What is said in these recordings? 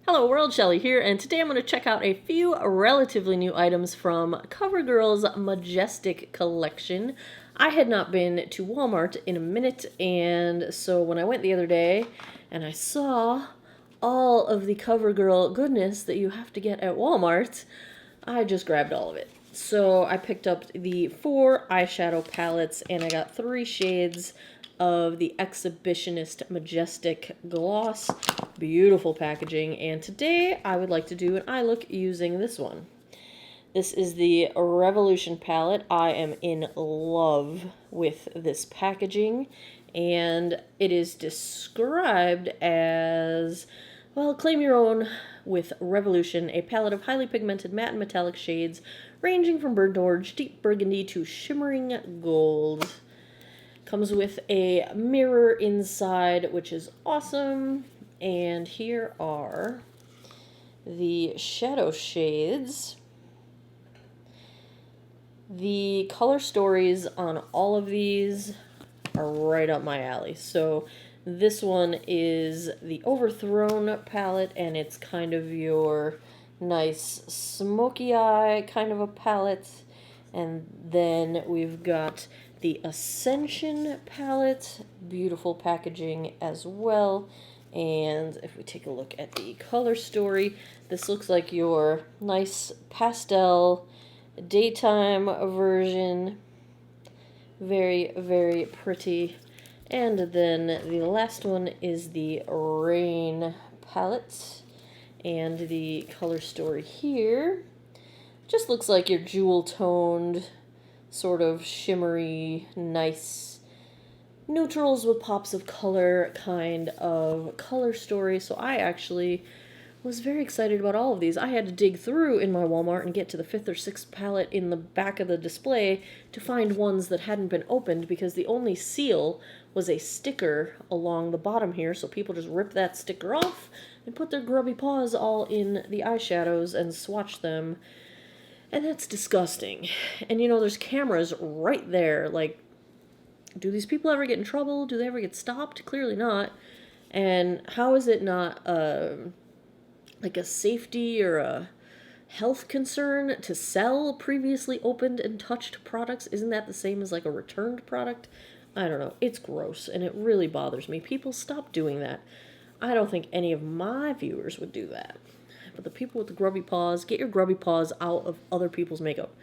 Hello world, Shelly here, and today I'm going to check out a few relatively new items from CoverGirl's Majestic Collection. I had not been to Walmart in a minute, and so when I went the other day and I saw all of the CoverGirl goodness that you have to get at Walmart, I just grabbed all of it. So I picked up the 4 eyeshadow palettes, and I got 3 shades of the Exhibitionist Majestic Gloss. Beautiful packaging, and today I would like to do an eye look using this one. This is the Revolution palette. I am in love with this packaging, and it is described as, well, claim your own with Revolution, a palette of highly pigmented matte and metallic shades ranging from burnt orange, deep burgundy to shimmering gold. Comes with a mirror inside, which is awesome. And here are the shadow shades. The color stories on all of these are right up my alley. So this one is the Overthrown palette, and it's kind of your nice smoky eye kind of a palette. And then we've got the Ascension palette, beautiful packaging as well. And if we take a look at the color story, this looks like your nice pastel daytime version. Very, very pretty. And then the last one is the Rain palette. And the color story here just looks like your jewel-toned, sort of shimmery, nice neutrals with pops of color kind of color story. So I actually was very excited about all of these. I had to dig through in my Walmart and get to the 5th or 6th palette in the back of the display to find ones that hadn't been opened, because the only seal was a sticker along the bottom here, so people just rip that sticker off and put their grubby paws all in the eyeshadows and swatch them. And that's disgusting. And you know, there's cameras right there. Like, do these people ever get in trouble? Do they ever get stopped? Clearly not. And how is it not like a safety or a health concern to sell previously opened and touched products? Isn't that the same as like a returned product? I don't know. It's gross, and it really bothers me. People, stop doing that. I don't think any of my viewers would do that. But the people with the grubby paws, get your grubby paws out of other people's makeup.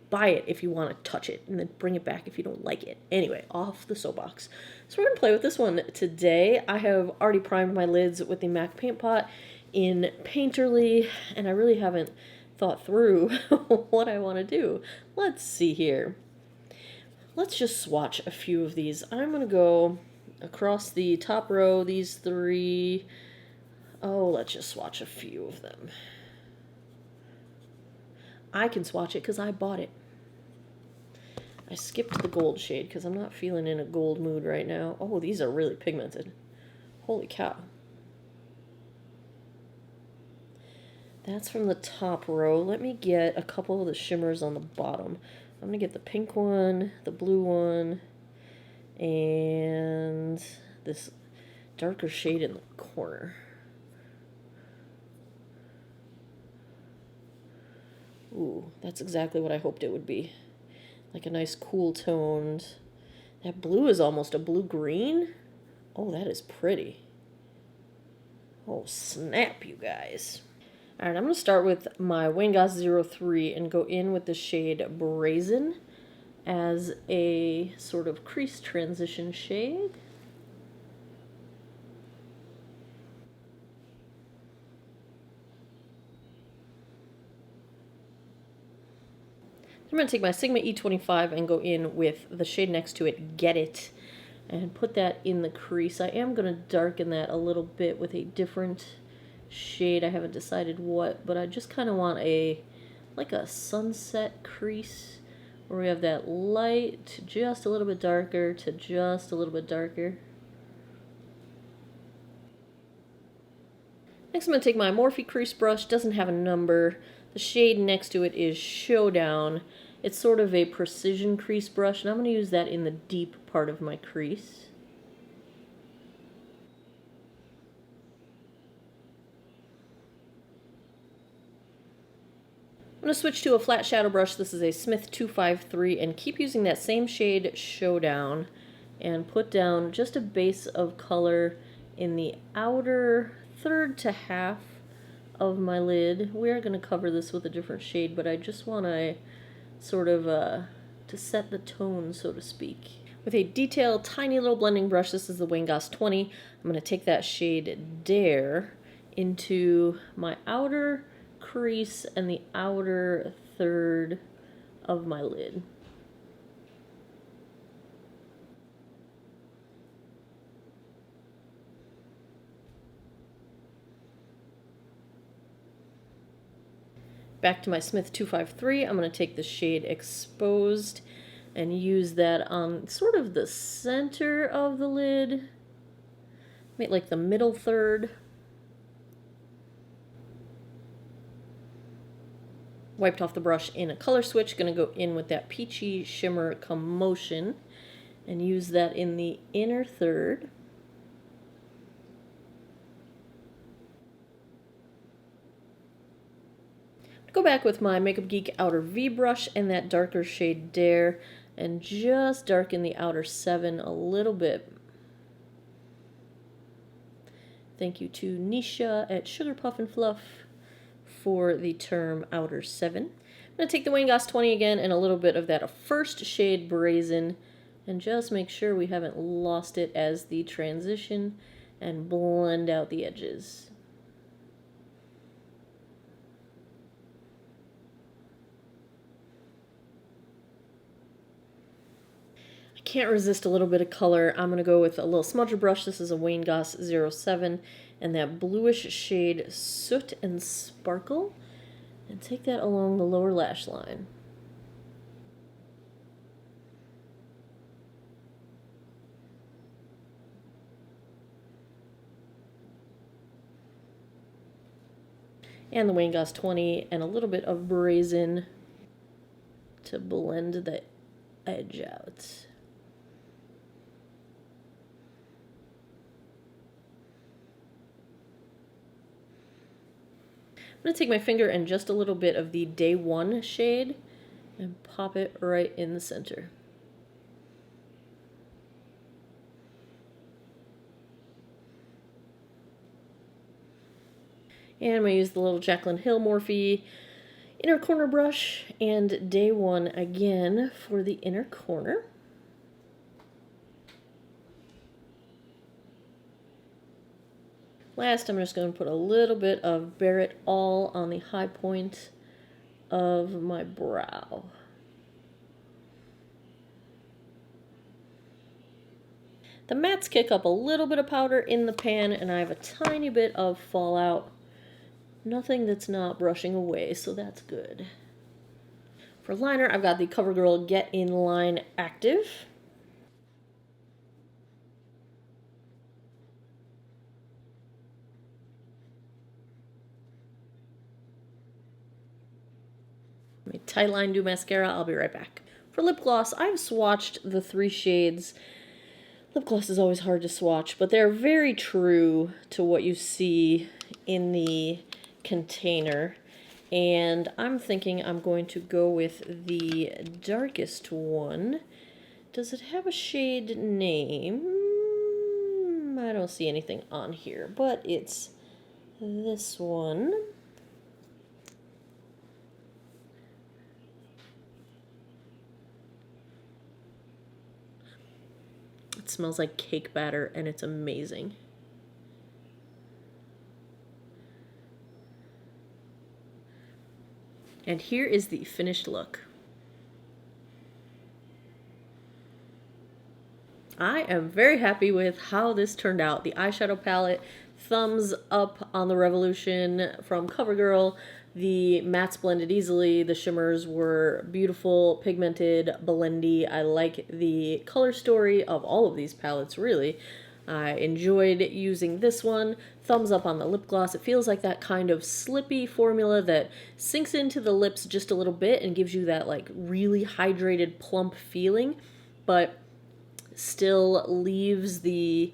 Buy it if you want to touch it, and then bring it back if you don't like it. Anyway, off the soapbox. So we're going to play with this one today. I have already primed my lids with the MAC Paint Pot in Painterly, and I really haven't thought through what I want to do. Let's see here. Let's just swatch a few of these. I'm going to go across the top row, these 3. Oh, let's just swatch a few of them. I can swatch it because I bought it. I skipped the gold shade because I'm not feeling in a gold mood right now. Oh, these are really pigmented. Holy cow. That's from the top row. Let me get a couple of the shimmers on the bottom. I'm going to get the pink one, the blue one, and this darker shade in the corner. Ooh, that's exactly what I hoped it would be. Like a nice cool toned. That blue is almost a blue-green. Oh, that is pretty. Oh, snap, you guys. Alright, I'm going to start with my Wayne Goss 03 and go in with the shade Brazen as a sort of crease transition shade. I'm going to take my Sigma E25 and go in with the shade next to it, Get It, and put that in the crease. I am going to darken that a little bit with a different shade. I haven't decided what, but I just kind of want like a sunset crease where we have that light to just a little bit darker to just a little bit darker. Next I'm going to take my Morphe crease brush. Doesn't have a number. The shade next to it is Showdown. It's sort of a precision crease brush, and I'm going to use that in the deep part of my crease. going to switch to a flat shadow brush. This is a Smith 253, and keep using that same shade, Showdown, and put down just a base of color in the outer third to half of my lid. We are going to cover this with a different shade, but I just want to sort of to set the tone, so to speak. With a detailed, tiny little blending brush, this is the Wayne-Goss 20, I'm going to take that shade Dare into my outer crease and the outer third of my lid. Back to my Smith 253, I'm going to take the shade Exposed and use that on sort of the center of the lid, maybe like the middle third. Wiped off the brush in a color switch, going to go in with that Peachy Shimmer Commotion and use that in the inner third. Go back with my Makeup Geek Outer V brush and that darker shade Dare and just darken the outer 7 a little bit. Thank you to Nisha at Sugar Puff and Fluff for the term outer 7. I'm going to take the Wayne-Goss 20 again and a little bit of that first shade Brazen and just make sure we haven't lost it as the transition and blend out the edges. Can't resist a little bit of color. I'm going to go with a little smudger brush. This is a Wayne-Goss 07 and that bluish shade Soot and Sparkle, and take that along the lower lash line. And the Wayne-Goss 20 and a little bit of Brazen to blend the edge out. I'm going to take my finger and just a little bit of the Day 1 shade and pop it right in the center. And I'm going to use the little Jaclyn Hill Morphe inner corner brush and Day 1 again for the inner corner. Last, I'm just going to put a little bit of Barrett All on the high point of my brow. The mattes kick up a little bit of powder in the pan, and I have a tiny bit of fallout. Nothing that's not brushing away, so that's good. For liner, I've got the CoverGirl Get In Line Active. Let me tight line, do mascara. I'll be right back. For lip gloss, I've swatched the 3 shades. Lip gloss is always hard to swatch, but they're very true to what you see in the container. And I'm thinking I'm going to go with the darkest one. Does it have a shade name? I don't see anything on here, but it's this one. It smells like cake batter, and it's amazing. And here is the finished look. I am very happy with how this turned out. The eyeshadow palette, thumbs up on the Revolution from CoverGirl. The mattes blended easily. The shimmers were beautiful, pigmented, blendy. I like the color story of all of these palettes, really. I enjoyed using this one. Thumbs up on the lip gloss. It feels like that kind of slippy formula that sinks into the lips just a little bit and gives you that like really hydrated, plump feeling, but still leaves the,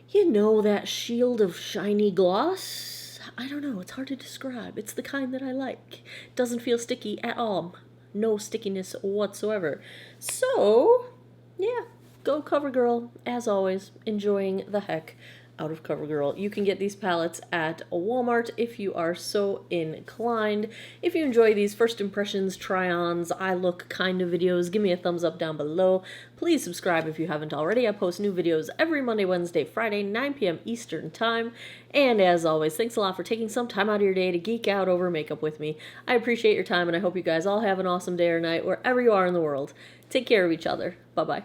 you know, that shield of shiny gloss. I don't know, it's hard to describe. It's the kind that I like. Doesn't feel sticky at all. No stickiness whatsoever. So, yeah, go CoverGirl. As always, enjoying the heck out of CoverGirl. You can get these palettes at Walmart if you are so inclined. If you enjoy these first impressions, try-ons, I look kind of videos, give me a thumbs up down below. Please subscribe if you haven't already. I post new videos every Monday, Wednesday, Friday, 9 p.m. Eastern Time. And as always, thanks a lot for taking some time out of your day to geek out over makeup with me. I appreciate your time, and I hope you guys all have an awesome day or night wherever you are in the world. Take care of each other. Bye-bye.